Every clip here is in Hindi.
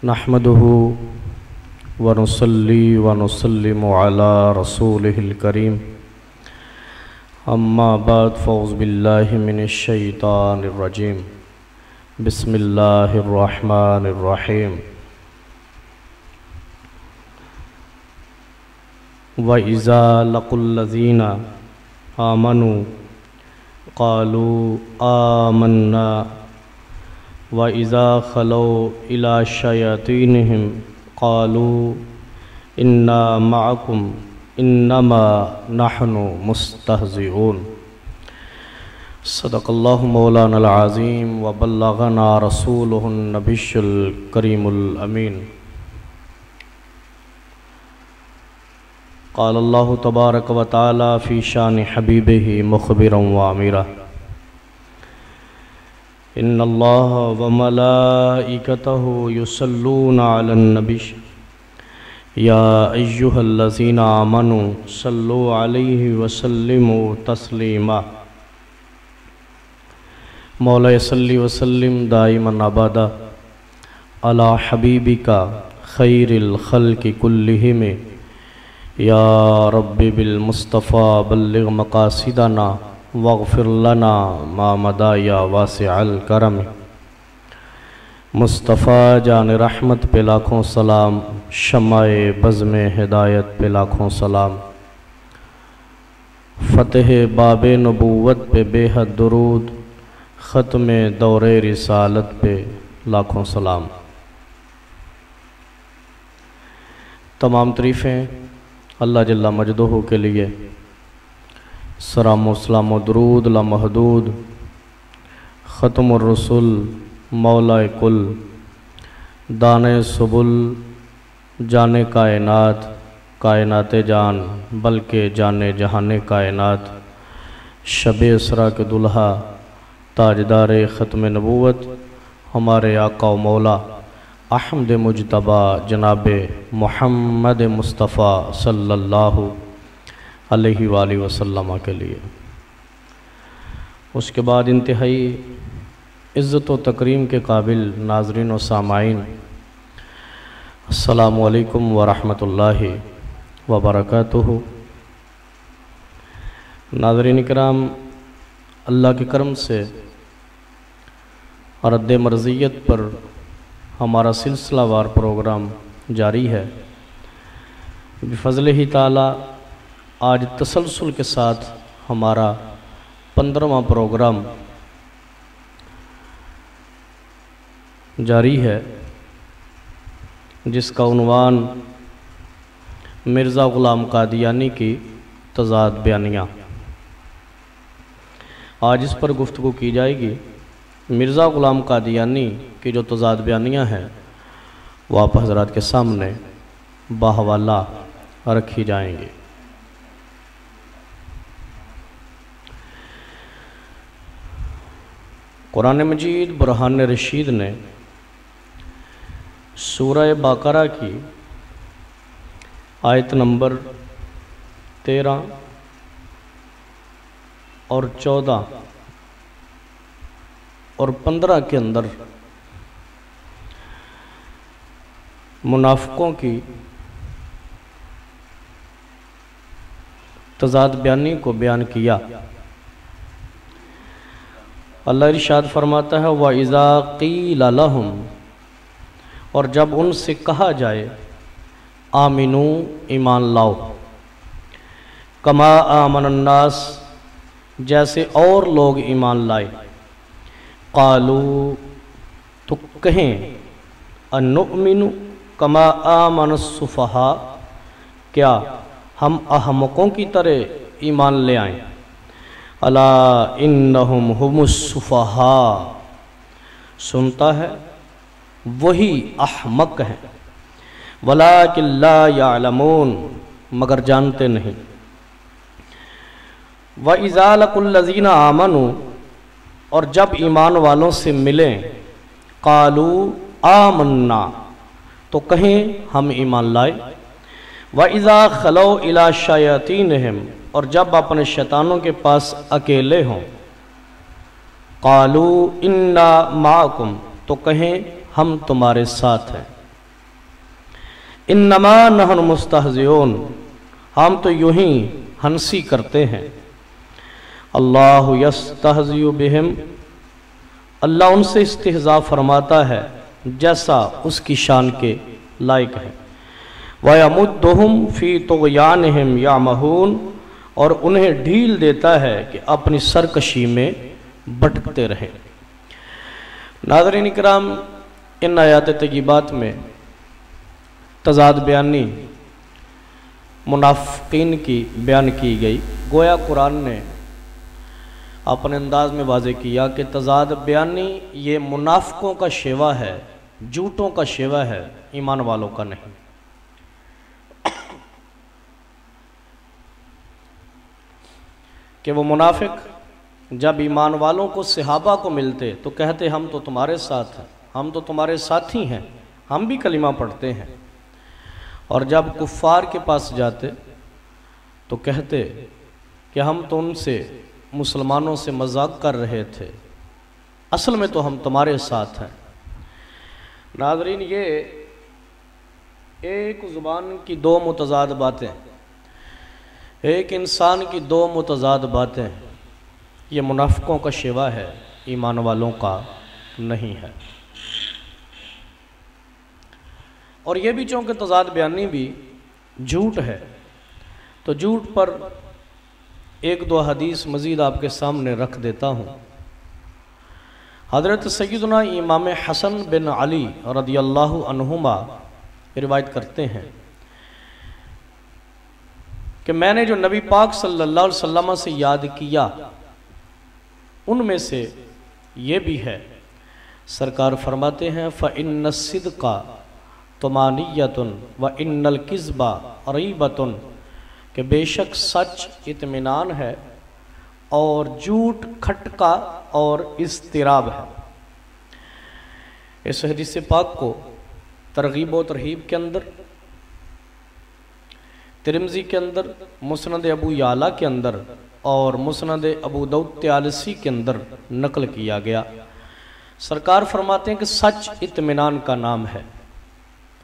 नहमदुहु व नुसल्ली व नुसल्लिमु अला रसूलिहिल करीम। अम्मा बाद फ़ौज़ बिल्लाहि मिनश शैतानिर रजीम। बिस्मिल्लाहिर रहमानिर रहीम। व इज़ा लक़ुल्लज़ीना आमनू क़ालू आमन्ना व इज़ा ख़लौ इला शयातीनिहिम क़ालू इन्ना मअकुम इन्नमा नहनु मुस्तहज़िऊन। सदक़ल्लाहु मौलानल अज़ीम व बल्लग़ना रसूलुहुन नबियुल करीमुल अमीन। क़ालल्लाहु तबारक व तआला फ़ी शानि हबीबिही मुख़बिरन व आमिरा। इन्नल्लाह व मलाइकतहु युसल्लूना अलन नबी या अय्युहल्लज़ीना आमनू सल्लु अलैहि व सल्लिमू तस्लीमा। मौला सल्लि व सल्लिम दाइमन अबदा अला हबीबिका खैरिल खल्क़ि कुल्लिहिम या रब्बि बिल मुस्तफ़ा बल्लिग़ मक़ासिदना वग़फ़िर लना मा मदा या वासिअल करम। मुस्तफ़ा जान रहमत पे लाखों सलाम, शमाए बज़्म हिदायत पे लाखों सलाम, फ़तेह बाबे नबूवत पे बेहद दुरूद, ख़त्म दौरे रिसालत पे लाखों सलाम। तमाम तरीफ़ें अल्लाह जल्ला मजदूहु के लिए, सलाम सलाम दुरूद लामहदूद ख़त्मुर रसूल मौलाए कुल दाने सुबुल जाने कायनात कायनाते जान बल्कि जाने जहाने कायनात शबे इसरा के दुल्हा ताजदार ख़त्म नबूवत हमारे आका व मौला अहमद मुजतबा जनाब मोहम्मद मुस्तफ़ा सल्लल्लाहु अलैहि वसल्लम के लिए। उसके बाद इंतहाई इज़्ज़त व तकरीम के काबिल नाज़रीन व सामाईन, अस्सलामु अलैकुम व रहमतुल्लाहि व बरकातुहु। नाज़रीन किराम, अल्लाह के करम से रद्द मर्ज़ियत पर हमारा सिलसिलावार प्रोग्राम जारी है। बिफ़ज़्लिही ताला आज तसलसल के साथ हमारा 15वां प्रोग्राम जारी है, जिसका उन्वान मिर्ज़ा ग़ुलाम क़ादियानी की तज़ाद बयानियाँ। आज इस पर गुफ्तगू की जाएगी। मिर्ज़ा ग़ुलाम क़ादियानी की जो तज़ाद बयानियाँ हैं वो आप हज़रात के सामने बाहवाला रखी जाएंगी। कुरान मजीद बुरहान रशीद ने सूरह बकरा की आयत नंबर 13 और 14 और 15 के अंदर मुनाफ़िकों की तज़ाद बयानी को बयान किया। अल्लाह इरशाद फरमाता है, व इज़ा क़ीला लहुम, और जब उनसे कहा जाए, आमिनू, ईमान लाओ, कमा आमनन्नास, जैसे और लोग ईमान लाए, क़ालू, तो कहें, अनुमिनु कमा आमनस्सुफ़हा, क्या हम अहमकों की तरह ईमान ले आएँ। अला इन्नहुम हुमुस्सुफ़हा, सुनता है वही अहमक हैं, वलाकिन ला यालमून, मगर जानते नहीं। व इज़ा लक़ुल्लज़ीना आमनू, और जब ईमान वालों से मिलें, क़ालू आमन्ना, तो कहें हम ईमान लाए। व इज़ा ख़लौ इला शयातीनिहिम, और जब अपने शैतानों के पास अकेले हों, क़ालू इन्ना माअकुम, तो कहें हम तुम्हारे साथ हैं। इन्नमा नहनु मुस्तहज़िऊन, हम तो यूं ही हंसी करते हैं। अल्लाहु यस्तहज़िउ बिहिम, अल्लाह उनसे इस्तिहज़ा फरमाता है जैसा उसकी शान के लायक है। वयमुद्दुहुम फ़ी तुग़यानिहिम यामहून, और उन्हें ढील देता है कि अपनी सरकशी में भटकते रहें। नाज़रीन इकराम, इन आयात तय्यबात में तज़ाद बयानी मुनाफ़िकीन की बयान की गई। गोया कुरान ने अपने अंदाज में वाज़े किया कि तज़ाद बयानी ये मुनाफ़िकों का शेवा है, झूठों का शेवा है, ईमान वालों का नहीं। कि वो मुनाफिक जब ईमान वालों को सहाबा को मिलते तो कहते हम तो तुम्हारे साथ हैं, हम तो तुम्हारे साथी हैं, हम भी कलिमा पढ़ते हैं। और जब कुफ़ार के पास जाते तो कहते कि हम तो उनसे मुसलमानों से मजाक कर रहे थे, असल में तो हम तुम्हारे साथ हैं। नाज़रीन, ये एक ज़ुबान की दो मुतज़ाद बातें, एक इंसान की दो मुतज़ाद बातें, ये मुनाफ़िकों का शेवा है, ईमान वालों का नहीं है। और ये भी चूँकि तज़ाद बयानी भी झूठ है, तो झूठ पर एक दो हदीस मज़ीद आपके सामने रख देता हूँ। हज़रत सय्यदना इमाम हसन बिन अली रदियल्लाहु अन्हुमा रिवायत करते हैं कि मैंने जो नबी पाक सल्लल्लाहु अलैहि वसल्लम से याद किया उनमें से ये भी है। सरकार फरमाते हैं फ़इन्न सिद्क़ा तुमानियतुन व इन्नल किज़्बा रईबतुन, कि बेशक सच इत्मीनान है और झूठ खटका और इस्तिराब है। इस हदीस पाक को तरगीब व तरहीब के अंदर, तिरमिज़ी के अंदर, मुस्नद अबू याला के अंदर और मुस्नद अबू दाऊद तयालसी के अंदर नकल किया गया। सरकार फरमाते हैं कि सच इत्मीनान का नाम है,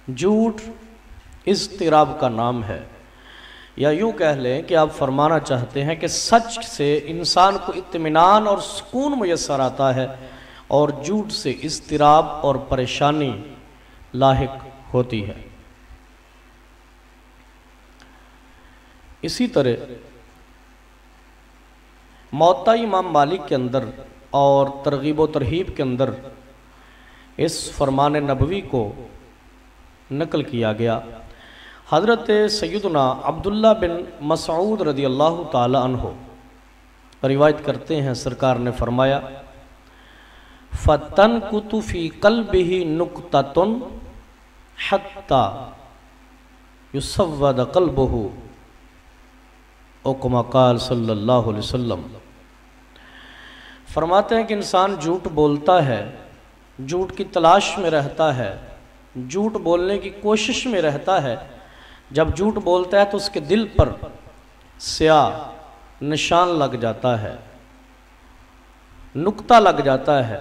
झूठ इस्तिराब का नाम है। या यूँ कह लें कि आप फरमाना चाहते हैं कि सच से इंसान को इत्मीनान और सुकून मुयस्सर आता है और झूठ से इस्तिराब और परेशानी लाहिक होती है। इसी तरह मौता इमाम मालिक के अंदर और तरगीब व तरहीब के अंदर इस फरमान नबवी को नकल किया गया। हज़रत सय्यदना अब्दुल्ला बिन मसऊद रदियल्लाहु ताला अन्हु रिवायत करते हैं, सरकार ने फरमाया फ़तन कुतुफ़ी क़ल्बिही नुक्ततुन हत्ता युसव्वद क़ल्बुहु, ओ कमा क़ाल सल्लल्लाहु अलैहि वसल्लम। फरमाते हैं कि इंसान झूठ बोलता है, झूठ की तलाश में रहता है, झूठ बोलने की कोशिश में रहता है। जब झूठ बोलता है तो उसके दिल पर स्याह निशान लग जाता है, नुक्ता लग जाता है।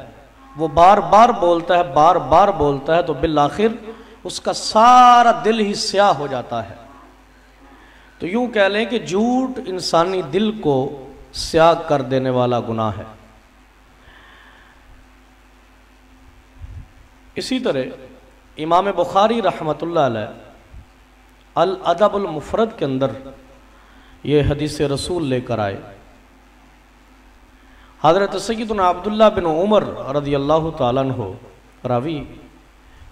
वो बार बार बोलता है, बार बार बोलता है, तो बिल आखिर उसका सारा दिल ही स्याह हो जाता है। तो यूं कह लें कि झूठ इंसानी दिल को स्याह कर देने वाला गुनाह है। इसी तरह इमाम बुखारी रहमतुल्लाह अलैह अल अदबुल मुफरद के अंदर ये हदीस रसूल लेकर आए। हज़रत सय्यदना अब्दुल्ला बिन उमर रदियल्लाहु ताला अन्हु रावी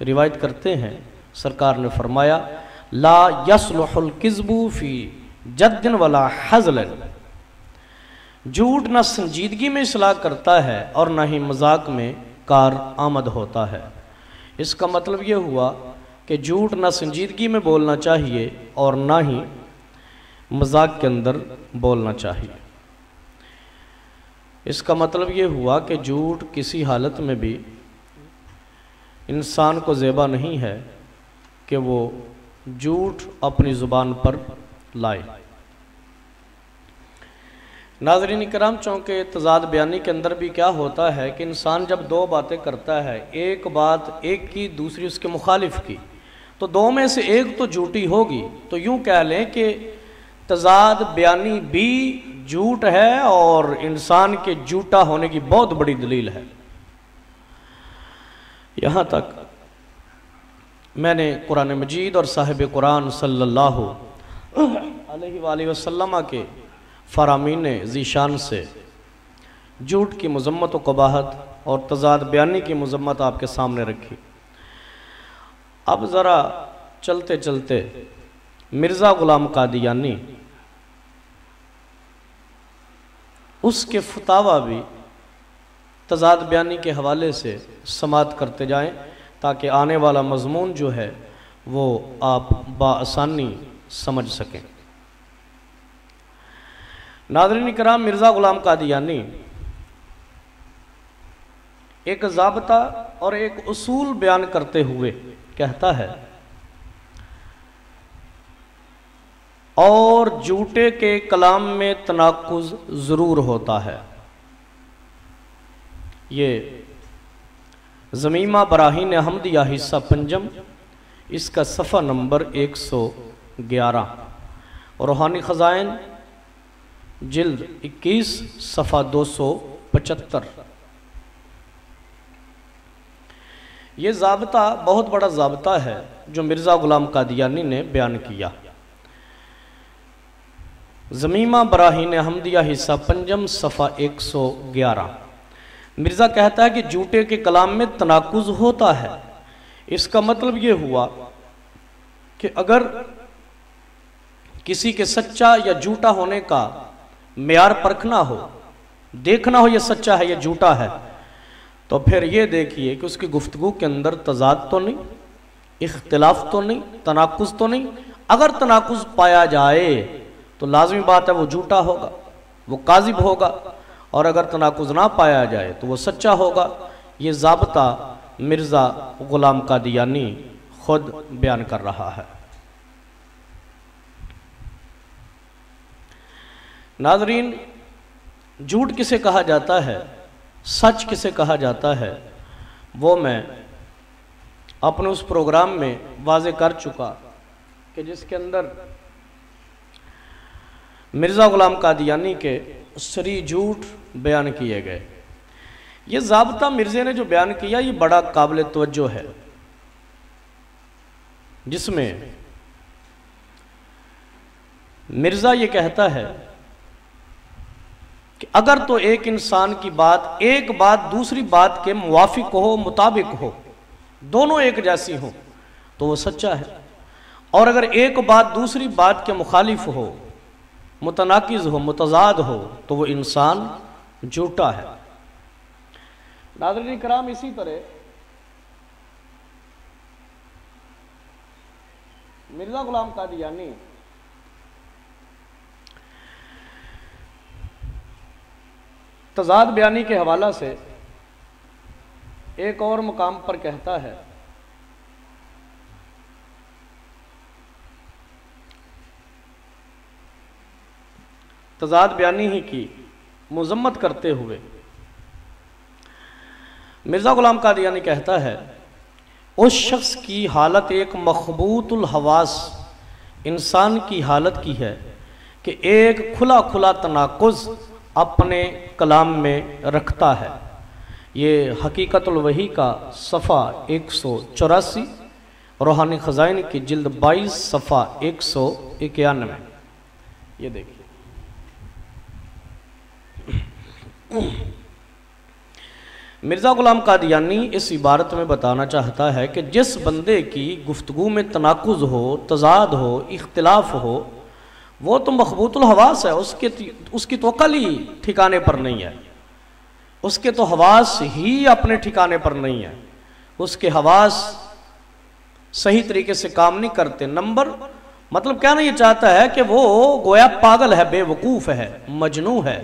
रिवायत करते हैं, सरकार ने फरमाया ला यसलुहुल किज़्बु फी जद्दिन वला हज़लन, झूठ न संजीदगी में इस्लाह करता है और न ही मजाक में कार आमद होता है। इसका मतलब ये हुआ कि झूठ ना संजीदगी में बोलना चाहिए और ना ही मजाक के अंदर बोलना चाहिए। इसका मतलब ये हुआ कि झूठ किसी हालत में भी इंसान को ज़ेबा नहीं है कि वो झूठ अपनी ज़ुबान पर लाए। नाज़रीन इकराम, चूँकि तज़ाद बयानी के अंदर भी क्या होता है कि इंसान जब दो बातें करता है, एक बात एक की दूसरी उसके मुखालिफ की, तो दो में से एक तो झूठी होगी। तो यूं कह लें कि तजाद बयानी भी झूठ है और इंसान के झूठा होने की बहुत बड़ी दलील है। यहां तक मैंने कुरान मजीद और साहिब कुरान सल्लल्लाहु अलैहि वसल्लम के फरामीन ज़ीशान से झूठ की मजम्मत व कबाहत और तजाद बयानी की मजम्मत आपके सामने रखी। अब ज़रा चलते चलते मिर्ज़ा ग़ुलाम कादियानी, उसके फतावा भी तजाद बयानी के हवाले से समात करते जाएं ताकि आने वाला मजमून जो है वो आप बाआसानी समझ सकें। नाज़रीन किराम, मिर्ज़ा ग़ुलाम कादियानी एक ज़ाब्ता और एक उसूल बयान करते हुए कहता है, और झूठे के कलाम में तनाकुज़ ज़रूर होता है। ये ज़मीमा बराहीन अहमदिया हिस्सा पंजम, इसका सफ़ा नंबर 111 और रूहानी ख़ज़ाइन जिल्द 21 सफ़ा 275। ये ज़ाब्ता बहुत बड़ा ज़ाब्ता है जो मिर्ज़ा ग़ुलाम कादियानी ने बयान किया। ज़मीमा बराहीन अहमदिया हिस्सा पंजम सफ़ा 111। मिर्ज़ा कहता है कि झूठे के कलाम में तनाकुज़ होता है। इसका मतलब ये हुआ कि अगर किसी के सच्चा या झूठा होने का मेयार परखना हो, देखना हो ये सच्चा है ये झूठा है, तो फिर ये देखिए कि उसकी गुफ्तगू के अंदर तजाद तो नहीं, इख्तिलाफ तो नहीं, तनाकुज़ तो नहीं। अगर तनाकुज़ पाया जाए तो लाजमी बात है वो झूठा होगा, वो काज़िब होगा, और अगर तनाकुज़ ना पाया जाए तो वो सच्चा होगा। ये ज़ाब्ता मिर्ज़ा ग़ुलाम कादियानी खुद बयान कर रहा है। नाज़रीन, झूठ किसे कहा जाता है, सच किसे कहा जाता है, वो मैं अपने उस प्रोग्राम में वाज़े कर चुका कि जिसके अंदर मिर्ज़ा ग़ुलाम कादियानी के सरी झूठ बयान किए गए। ये ज़ाब्ता मिर्ज़े ने जो बयान किया ये बड़ा काबिल तवज्जो है, जिसमें मिर्ज़ा ये कहता है कि अगर तो एक इंसान की बात एक बात दूसरी बात के मुवाफिक हो, मुताबिक हो, दोनों एक जैसी हो तो वो सच्चा है, और अगर एक बात दूसरी बात के मुखालिफ हो, मुतनाकिज़ हो, मुतज़ाद हो, तो वो इंसान झूठा है। नाज़रीन किराम, इसी तरह मिर्ज़ा ग़ुलाम कादियानी तज़ाद बयानी के हवाला से एक और मुकाम पर कहता है, तज़ाद बयानी ही की मज़म्मत करते हुए मिर्ज़ा ग़ुलाम कादियानी कहता है, उस शख्स की हालत एक मखबूतुल हवास इंसान की हालत की है कि एक खुला खुला तनाकुज़ अपने कलाम में रखता है। ये हकीकतुल वही का सफ़ा 184, रूहानी ख़ज़ाइन की जिल्द 22 सफ़ा 191। ये देखिए, मिर्ज़ा ग़ुलाम कादियानी इस इबारत में बताना चाहता है कि जिस बंदे की गुफ्तगू में तनाकुज़ हो, तज़ाद हो, इख्तिलाफ हो, वो तो मखबूतुल हवास है, उसकी तो अक़ल ही ठिकाने पर नहीं है, उसके तो हवास ही अपने ठिकाने पर नहीं है, उसके हवास सही तरीके से काम नहीं करते। नंबर मतलब कहना ये चाहता है कि वो गोया पागल है, बेवकूफ़ है, मजनू है,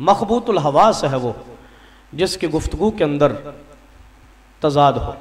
मखबूतुल हवास है वो, जिसकी गुफ्तगू के अंदर तज़ाद हो।